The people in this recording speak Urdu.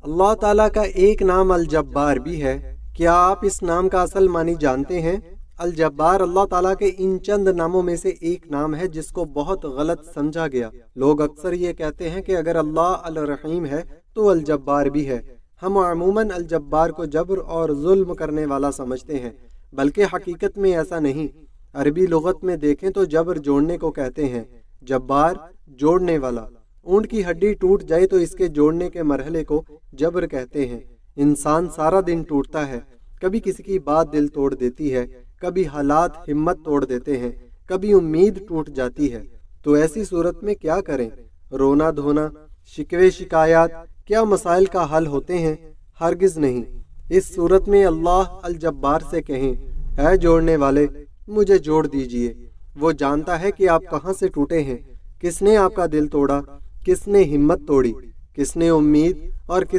اللہ تعالیٰ کا ایک نام الجبار بھی ہے۔ کیا آپ اس نام کا اصل معنی جانتے ہیں؟ الجبار اللہ تعالیٰ کے ان چند ناموں میں سے ایک نام ہے جس کو بہت غلط سمجھا گیا۔ لوگ اکثر یہ کہتے ہیں کہ اگر اللہ الرحیم ہے تو الجبار بھی ہے۔ ہم عموماً الجبار کو جبر اور ظلم کرنے والا سمجھتے ہیں، بلکہ حقیقت میں ایسا نہیں۔ عربی لغت میں دیکھیں تو جبر جوڑنے کو کہتے ہیں، جبار جوڑنے والا۔ اونٹ کی ہڈی ٹوٹ جائے تو اس کے جوڑنے کے مرحلے کو جبر کہتے ہیں۔ انسان سارا دن ٹوٹتا ہے، کبھی کسی کی بات دل توڑ دیتی ہے، کبھی حالات ہمت توڑ دیتے ہیں، کبھی امید ٹوٹ جاتی ہے۔ تو ایسی صورت میں کیا کریں؟ رونا دھونا، شکوے شکایات کیا مسائل کا حل ہوتے ہیں؟ ہرگز نہیں۔ اس صورت میں اللہ الجبار سے کہیں، اے جوڑنے والے مجھے جوڑ دیجئے۔ وہ جانتا ہے کہ آپ کہاں سے ٹوٹے ہیں، کس نے آپ کا دل توڑا، کس نے ہمت توڑی، کس نے امید اور کس